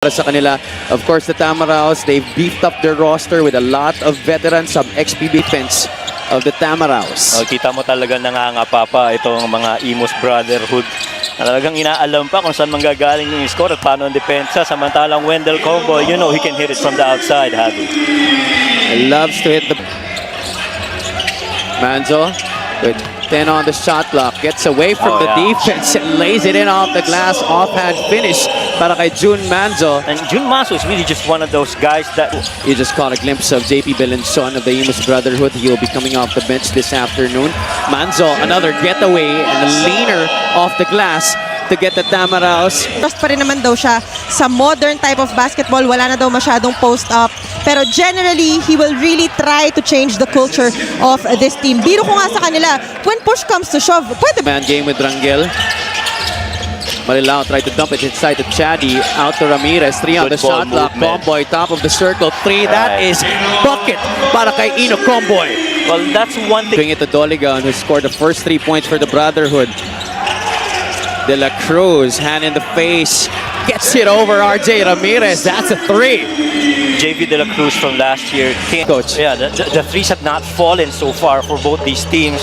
Para sa kanila, of course, the Tamaraws, they've beefed up their roster with a lot of veterans, some Mpbl defense of the Tamaraws. Kita mo talaga nangangapa pa itong mga Imus BraderHoods. Talagang inaalam pa kung saan manggagaling yung score at paano ang depensa. Samantalang Wendell Combo, you know he can hit it from the outside, Javi. He loves to hit the... Manzo with 10 on the shot clock, gets away from the defense and lays it in off the glass, offhand finish para kay June Manzo. And June Manzo is really just one of those guys that... You just caught a glimpse of Mpbl of the Imus BraderHood. He'll be coming off the bench this afternoon. Manzo, another getaway and a leaner off the glass to get the Tamaraws. Trust pa rin naman daw siya sa modern type of basketball. Wala na daw masyadong post-up. Pero generally, he will really try to change the culture of this team. Biro ko nga sa kanila, when push comes to shove, pwede. Man game with Rangel. Marilao tried to dump it inside to Chadi. Out to Ramirez. 3 on the shot clock. Comboy, top of the circle. 3. That is bucket para kay Ino Comboy. Well, that's one thing. Doing it to Doligan, who scored the first 3 points for the Brotherhood. De La Cruz, hand in the face. Gets it over RJ Ramirez. That's a 3. JV De La Cruz from last year. Coach. Yeah, the threes have not fallen so far for both these teams.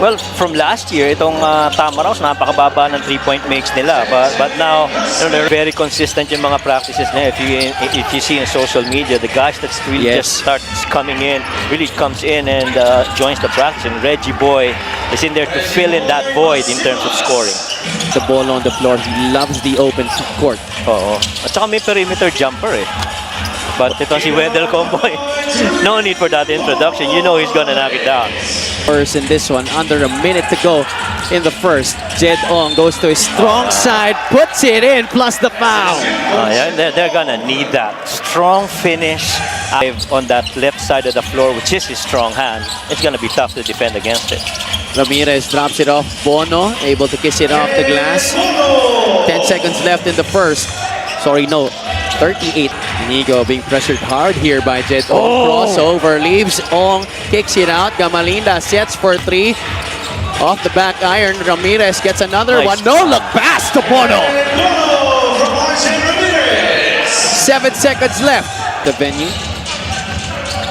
Well, from last year, itong Tamaraws, napakababa ng 3-point makes nila. But now, they're very consistent yung mga practices na. If you see in social media, the guys that really just starts coming in, really comes in and joins the practice. And Reggie Boy is in there to fill in that void in terms of scoring. The ball on the floor. He loves the open court. Oo. At saka may perimeter jumper eh. But ito si Wendell Comboy. No need for that introduction. You know he's gonna knock it down. First in this one, under a minute to go in the first. Jed Ong goes to his strong side, puts it in, plus the foul. Yeah, they're gonna need that strong finish on that left side of the floor, which is his strong hand. It's gonna be tough to defend against it. Ramirez drops it off. Bono able to kiss it off the glass. 10 seconds left in the first. Sorry, no. 38. Inigo being pressured hard here by Jed Ong. Crossover leaves. Ong kicks it out. Gamalinda sets for 3. Off the back iron. Ramirez gets another one. No look pass to Bono. 7 seconds left. The venue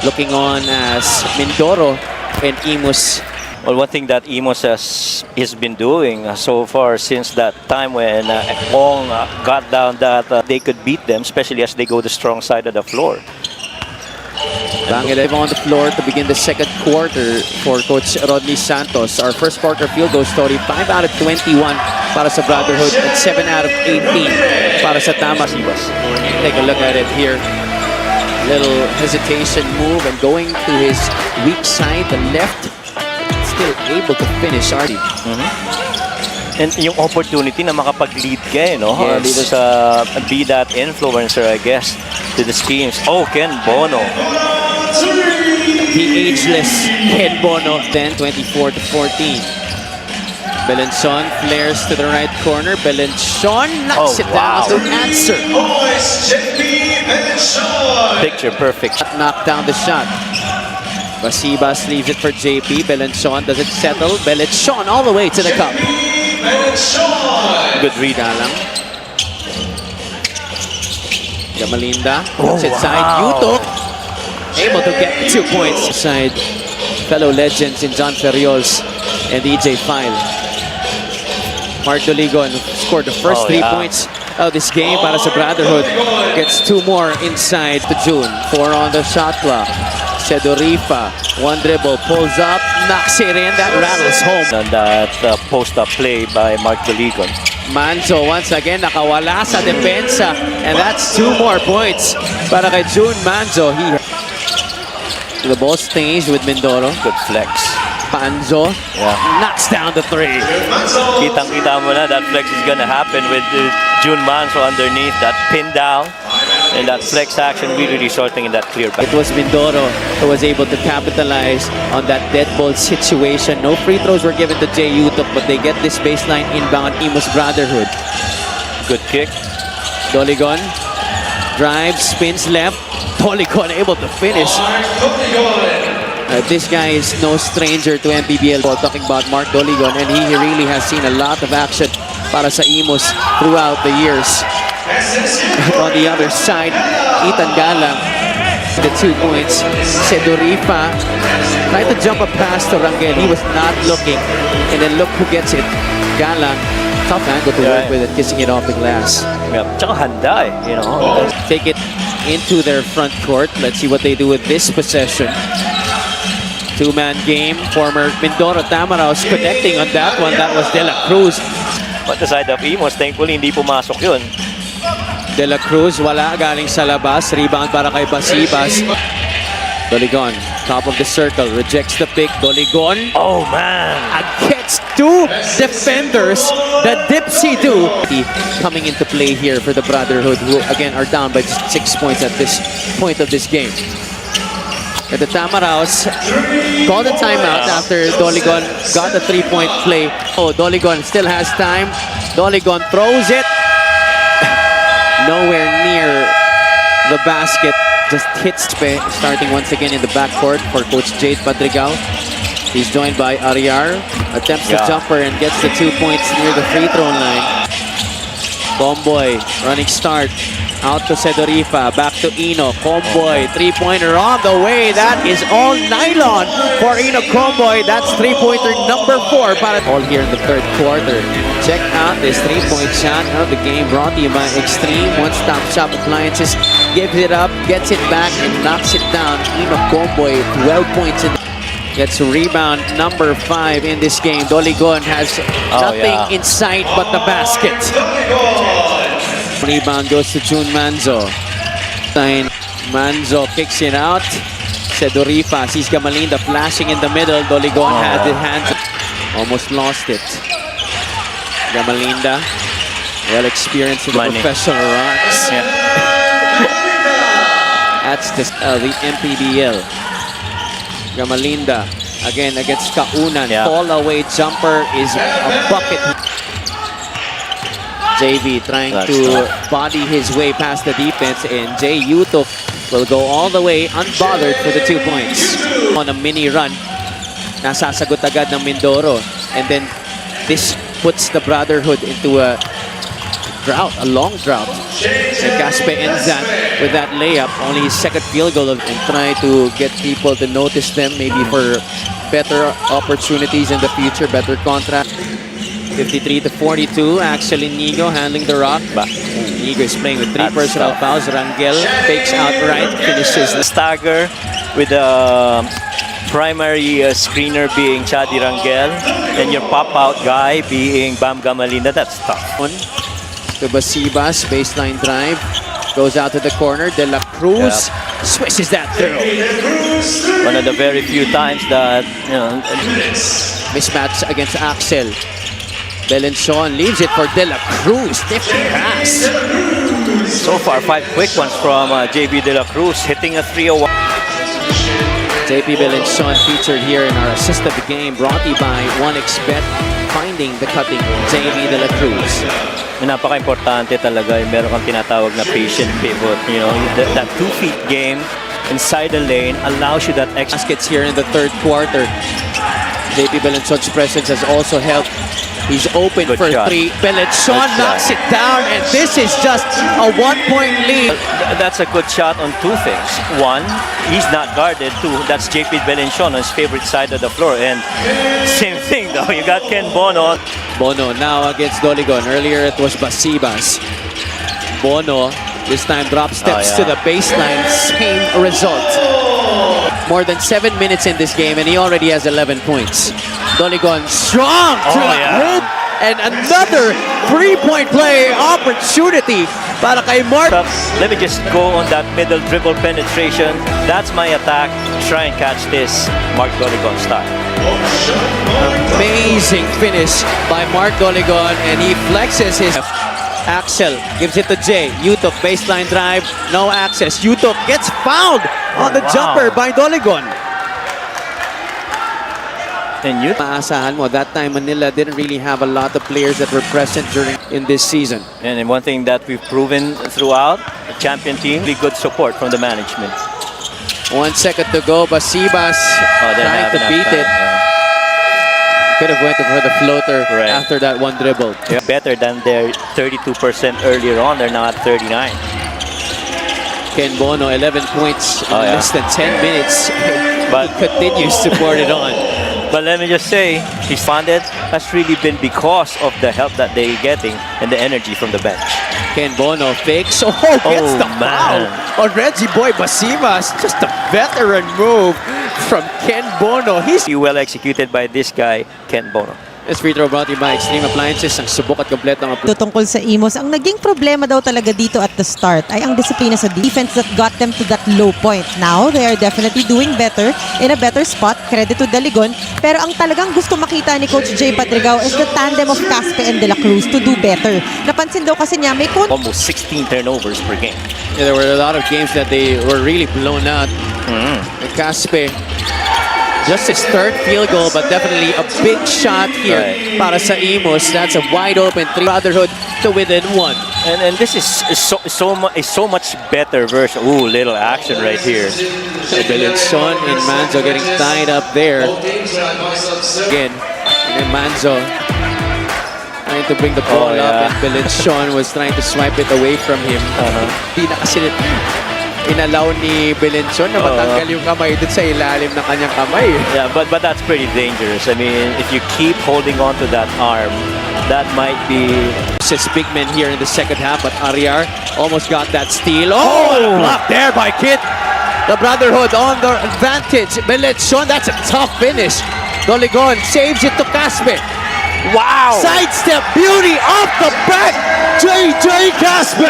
looking on as Mindoro and Imus. Well, one thing that Imus has been doing so far since that time when Ong got down that they could beat them, especially as they go the strong side of the floor. Rangel on the floor to begin the second quarter for Coach Rodney Santos. Our first quarter field goal story, 5 out of 21 para sa Brotherhood and 7 out of 18 para sa Tamaraws. Take a look at it here. Little hesitation move and going to his weak side, the left. Still able to finish Artie. And yung opportunity na makapag-lead ka, no? Dito sa be that influencer, I guess, to the schemes. Oh, Ken Bono. The ageless Ken Bono, then 24 to 14. Belenson flares to the right corner. Belenson knocks it down to answer. Picture perfect. Knocked down the shot. Basibas leaves it for JP. Belenson does it settle. Belenson all the way to the cup. Good read, Alang. Gamalinda puts it side. Yuto able to get 2 points. Side fellow legends in John Ferriols and EJ File. Mark Doligon scored the first 3 points of this game para sa Brotherhood. Gets 2 more inside to June. 4 on the shot clock. Sedorifa, one dribble, pulls up, knocks it in, that rattles home. And that post-up play by Mark Doligon. Manzo once again nakawala sa depensa, and that's 2 more points para kay June Manzo. The ball stays with Mindoro. Good flex. Manzo knocks down the 3. Kitang-kita mo na that flex is gonna happen with June Manzo underneath that pin down. And that flex action really resulting in that clear back. It was Mindoro who was able to capitalize on that dead ball situation. No free throws were given to Jay Utok, but they get this baseline inbound Imus BraderHood. Good kick. Doligon drives, spins left. Doligon able to finish. This guy is no stranger to Mpbl. Talking about Mark Doligon, and he really has seen a lot of action para sa Imus throughout the years. On the other side, Ethan Galang, the 2 points. Sedorifa tried to jump a pass to Rangel. He was not looking. And then look who gets it. Galang, tough angle to work with it, kissing it off the glass. Yeah, tsaka handa you know. Take it into their front court. Let's see what they do with this possession. Two-man game. Former Mindoro Tamaraws connecting on that one. That was De La Cruz. But the side of Imus, thankfully, hindi pumasok yun. De La Cruz, wala, galing sa labas. Rebound para kay Basibas. Doligon, top of the circle, rejects the pick. Doligon, Oh, man. gets two defenders. The Dipsy do. Coming into play here for the Brotherhood, who again are down by just 6 points at this point of this game. And the Tamaraws called a timeout after Doligon got the 3-point play. Oh, Doligon still has time. Doligon throws it. Nowhere near the basket. Just hits starting once again in the backcourt for Coach Jade Padrigal. He's joined by Ariar. Attempts the jumper and gets the 2 points near the free throw line. Comboy running start. Out to Sedorifa, back to Ino. Comboy, three-pointer on the way. That is all nylon for Ino Comboy. That's three-pointer number 4. Para all here in the third quarter. Check out this three-point shot of the game brought to you by Extreme One-Stop Shop Appliances. Gives it up, gets it back, and knocks it down. Ino Comboy, 12 points in. Gets rebound number 5 in this game. Doligon has nothing in sight but the basket. Rebound goes to June Manzo. Manzo kicks it out. Sedorifa sees Gamalinda flashing in the middle. Doligon had the hands. Almost lost it. Gamalinda, well experienced in the professional ranks. That's the Mpbl. Gamalinda again against Kaunan. Fall away jumper is a bucket. JV trying to body his way past the defense, and Jay Yutok will go all the way unbothered for the 2 points. On a mini run, nasasagot agad ng Mindoro, and then this puts the Brotherhood into a drought, a long drought. And Caspe ends that with that layup, only his second field goal, and try to get people to notice them, maybe for better opportunities in the future, better contract. 53-42, Axel Inigo handling the rock. Inigo is playing with 3 personal fouls. Rangel fakes outright, finishes the stagger with the primary screener being Chadi Rangel, and your pop-out guy being Bam Gamalinda. That's tough. To Basibas, baseline drive, goes out to the corner. De La Cruz swishes that through. One of the very few times that, mismatch against Axel. Belenson leaves it for De La Cruz. Stiff pass. So far, 5 quick ones from JB De La Cruz, hitting a 3-0. JP Belenson featured here in our assist of the game, brought to you by 1xBet, finding the cutting JB De La Cruz. Napaka-importante talaga yung meron kang tinatawag na patient pivot. That 2-feet game inside the lane allows you that extra. Baskets here in the third quarter. JP Belenson's presence has also helped. He's open for 3. Belenson knocks it down, and this is just a 1-point lead. That's a good shot on 2 things. 1, he's not guarded. 2, that's JP Belenson on his favorite side of the floor. And same thing though, you got Ken Bono. Bono now against Doligon. Earlier it was Basibas. Bono this time drop steps to the baseline. Same result. More than 7 minutes in this game, and he already has 11 points. Doligon strong to the hoop, and another 3-point play opportunity para kay Mark. Let me just go on that middle dribble penetration. That's my attack. Try and catch this Mark Doligon style. Amazing finish by Mark Doligon, and he flexes his. Axel gives it to Jay. Yutok baseline drive, no access. Yutok gets fouled on the jumper by Doligon. And Maasahan mo, that time Manila didn't really have a lot of players that were present in this season. And one thing that we've proven throughout, the champion team, really good support from the management. 1 second to go, Basibas trying to beat it. Could have went for the floater Right. after that one dribble. Yeah. Better than their 32% earlier on. They're now at 39. Ken Bono, 11 points in Oh, yeah. less than 10 minutes. But- he continues to pour it on. But let me just say, his funded has really been because of the help that they're getting and the energy from the bench. Ken Bono fakes. Oh, gets the foul man. on Reggie Boy Basivas. Just a veteran move from Ken Bono. He's Well executed by this guy, Ken Bono. this free throw brought to you by Extreme Appliances. Ang subok at kompleto ng Tungkol sa Imus, ang naging problema daw talaga dito at the start ay ang disiplina sa defense that got them to that low point. Now, they are definitely doing better, in a better spot, credit to Daligon. Pero ang talagang gusto makita ni Coach Jay Padrigao is the tandem of Caspe and De La Cruz to do better. Napansin daw kasi niya may Almost 16 turnovers per game. Yeah, there were a lot of games that they were really blown out. And Caspe, just his third field goal, but definitely a big shot here Right. para sa Imus. That's a wide open three. Brotherhood to within one. And this is so much better version. Ooh, little action right here. Belenson and Manzo getting tied up there. Again, and then Manzo trying to bring the ball Oh, up, yeah. and Belenson was trying to swipe it away from him. Di na kasi inalaw ni Belenson na matanggal yung kamay dun sa ilalim ng kanyang kamay. Yeah, but that's pretty dangerous. I mean, if you keep holding on to that arm, that might be... It's big men here in the second half, but Ariar almost got that steal. Oh, and a block there by Kit. The Brotherhood on the advantage. Belenson, that's a tough finish. Doligon saves it to Caspe. Wow! Sidestep beauty off the back. JJ Caspe.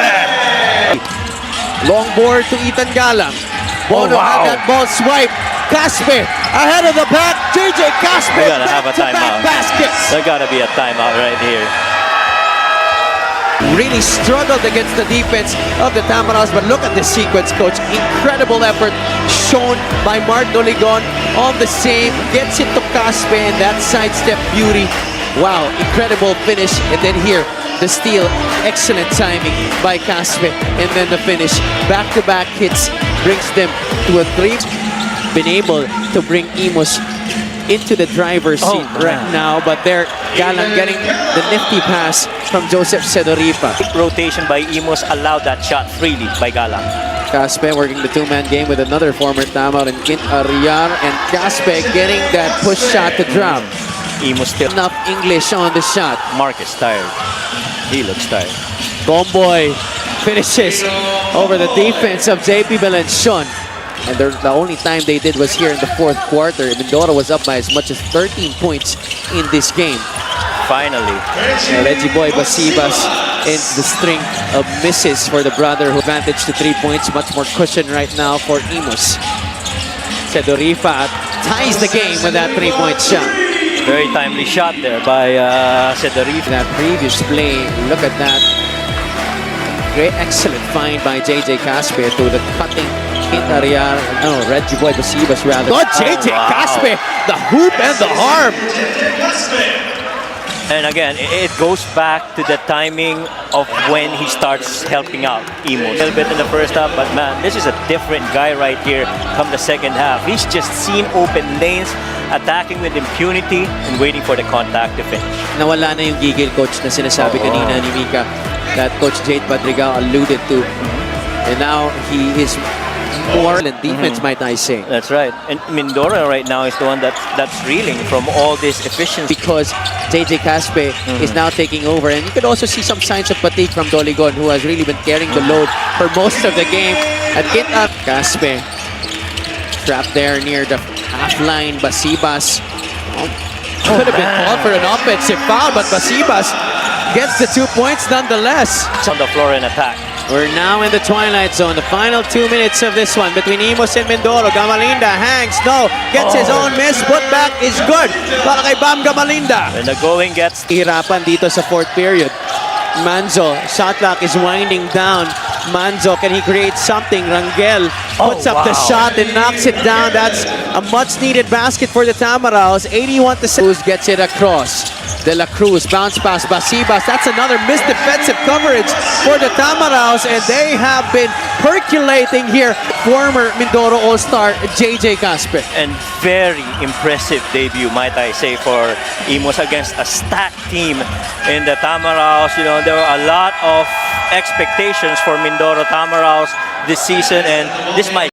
Long board to Ethan Galang. Bono wow. had that ball swipe. Caspe ahead of the back. JJ Caspe. They gotta have a back-to-back timeout. baskets. There gotta be a timeout right here. Really struggled against the defense of the Tamaraws, but look at this sequence, coach. Incredible effort shown by Mark Doligon on the save. Gets it to Caspe and that sidestep beauty. Wow, incredible finish. And then here, the steal. Excellent timing by Caspe. And then the finish. Back-to-back hits brings them to a 3. Been able to bring Imus into the driver's seat right now, but they're Galang getting the nifty pass from Joseph Sedoripa. Rotation by Imus allowed that shot freely by Galang. Caspe working the two-man game with another former Tamar and Kint Ariar, and Caspe getting that push shot to drop. Imus still... Enough English on the shot. Marcus tired. He looks tired. Bomboy finishes over the defense of JP Belenson. And the only time they did was here in the fourth quarter. Mindoro was up by as much as 13 points in this game. Finally. Reggie Boy Basibas ends the string of misses for the Brotherhood. Advantage to 3 points, much more cushion right now for Imus. Sedorifa ties the game with that 3-point shot. Very timely shot there by Sedorifa. That previous play, look at that. Great, excellent find by JJ Caspe to the cutting Quintariar. No, Reggie Boy Basibas rather. Oh, JJ wow. Caspe, the hoop and the arm. And again, it goes back to the timing of when he starts helping out Imus. A little bit in the first half, but man, this is a different guy right here come the second half. He's just seen open lanes, attacking with impunity, and waiting for the contact to finish. Nawala na yung gigil, coach, na sinasabi kanina ni Mika that Coach Jade Padrigao alluded to. And now he is more than defense, might I say. That's right. And Mindoro right now is the one that's reeling from all this efficiency. Because JJ Caspe is now taking over. And you could also see some signs of fatigue from Doligon, who has really been carrying the load for most of the game. At Kinta, Caspe trapped there near the half line. Basibas could have been called for an offensive foul, but Basibas gets the 2 points nonetheless. It's on the floor in attack. We're now in the twilight zone. The final 2 minutes of this one between Imus and Mindoro. Gamalinda hangs, no, gets his own miss. Put back is good para kay Bam Gamalinda. And the going gets... Hirapan dito sa fourth period. Manzo, shot clock is winding down. Manzo, can he create something? Rangel puts up the shot and knocks it down. That's a much-needed basket for the Tamaraws. 81-6. Gets it across. De La Cruz, bounce pass, Basibas. That's another missed defensive coverage for the Tamaraws, and they have been percolating here. Former Mindoro All-Star JJ Caspe. And very impressive debut, might I say, for Imus against a stacked team in the Tamaraws. You know, there were a lot of expectations for Mindoro Tamaraws this season, and this might